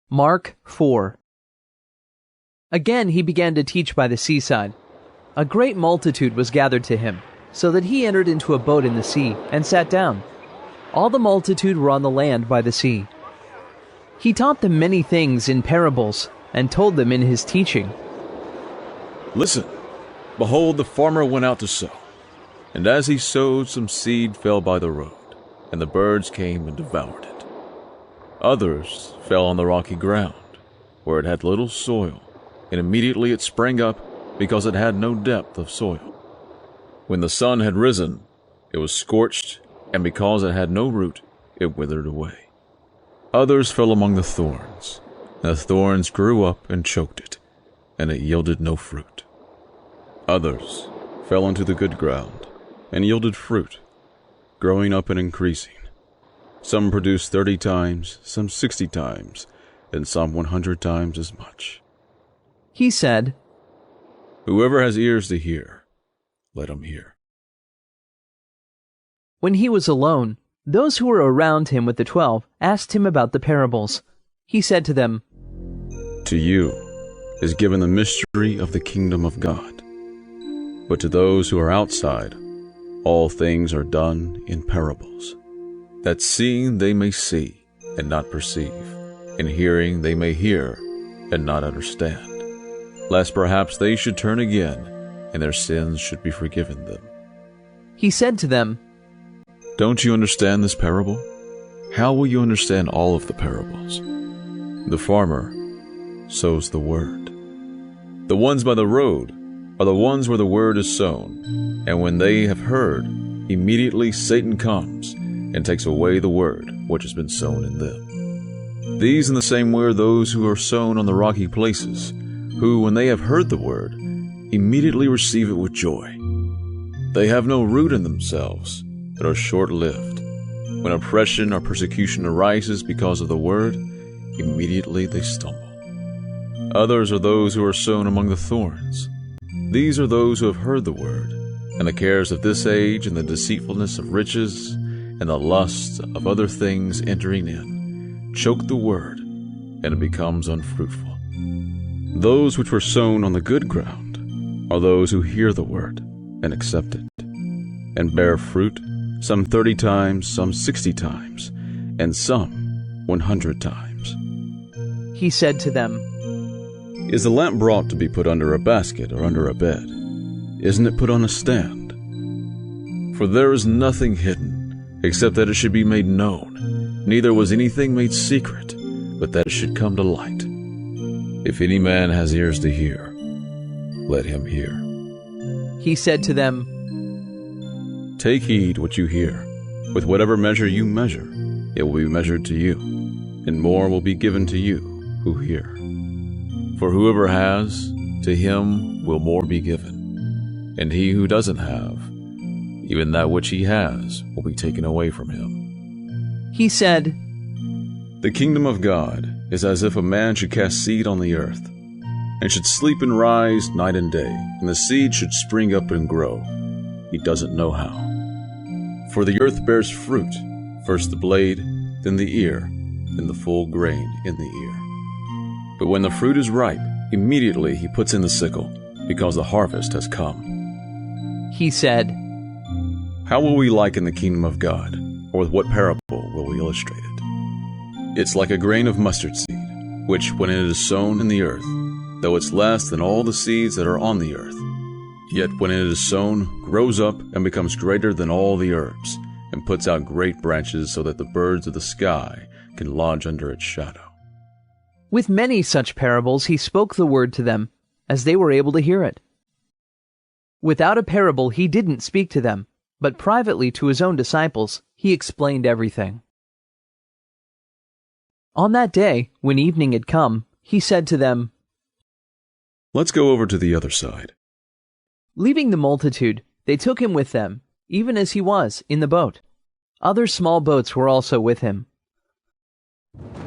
Mark 4. Again he began to teach by the seaside. A great multitude was gathered to him, so that he entered into a boat in the sea and sat down. All the multitude were on the land by the sea. He taught them many things in parables, and told them in his teaching. Listen, behold, the farmer went out to sow. And as he sowed, some seed fell by the road, and the birds came and devoured it. Others fell on the rocky ground, where it had little soil, and immediately it sprang up, because it had no depth of soil. When the sun had risen, it was scorched, and because it had no root, it withered away. Others fell among the thorns, and the thorns grew up and choked it, and it yielded no fruit. Others fell into the good ground, and yielded fruit, growing up and increasing. Some produced 30 times, some 60 times, and some 100 times as much. He said, Whoever has ears to hear, let him hear. When he was alone, those who were around him with the 12 asked him about the parables. He said to them, To you is given the mystery of the kingdom of God. But to those who are outside, all things are done in parables, that seeing they may see and not perceive, and hearing they may hear and not understand, lest perhaps they should turn again, and their sins should be forgiven them. He said to them, Don't you understand this parable? How will you understand all of the parables? The farmer sows the word. The ones by the road are the ones where the word is sown, and when they have heard, immediately Satan comes and takes away the word which has been sown in them. These in the same way are those who are sown on the rocky places, who, when they have heard the word, immediately receive it with joy. They have no root in themselves, but are short-lived. When oppression or persecution arises because of the word, immediately they stumble. Others are those who are sown among the thorns. These are those who have heard the word, and the cares of this age and the deceitfulness of riches and the lust of other things entering in choke the word, and it becomes unfruitful. Those which were sown on the good ground are those who hear the word and accept it, and bear fruit, some 30 times, some 60 times, and some 100 times. He said to them, Is the lamp brought to be put under a basket or under a bed? Isn't it put on a stand? For there is nothing hidden, except that it should be made known. Neither was anything made secret, but that it should come to light. If any man has ears to hear, let him hear. He said to them, Take heed what you hear. With whatever measure you measure, it will be measured to you, and more will be given to you who hear. For whoever has, to him will more be given, and he who doesn't have, even that which he has will be taken away from him. He said, The kingdom of God is as if a man should cast seed on the earth, and should sleep and rise night and day, and the seed should spring up and grow. He doesn't know how. For the earth bears fruit, first the blade, then the ear, then the full grain in the ear. But when the fruit is ripe, immediately he puts in the sickle, because the harvest has come. He said, How will we liken the kingdom of God, or with what parable will we illustrate it? It's like a grain of mustard seed, which, when it is sown in the earth, though it's less than all the seeds that are on the earth, yet when it is sown, grows up and becomes greater than all the herbs, and puts out great branches so that the birds of the sky can lodge under its shadow. With many such parables he spoke the word to them, as they were able to hear it. Without a parable he didn't speak to them, but privately to his own disciples he explained everything. On that day, when evening had come, he said to them, Let's go over to the other side. Leaving the multitude, they took him with them, even as he was, in the boat. Other small boats were also with him.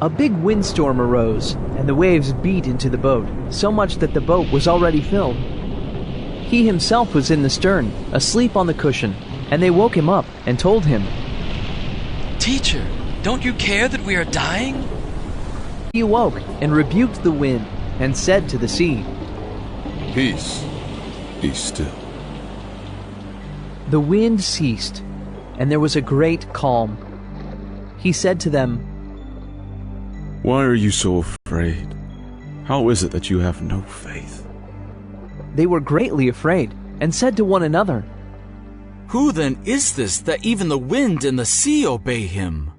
A big windstorm arose, and the waves beat into the boat, so much that the boat was already filled. He himself was in the stern, asleep on the cushion, and they woke him up and told him, Teacher, don't you care that we are dying? He awoke and rebuked the wind and said to the sea, Peace, be still. The wind ceased, and there was a great calm. He said to them, Why are you so afraid? How is it that you have no faith? They were greatly afraid and said to one another, Who then is this that even the wind and the sea obey him?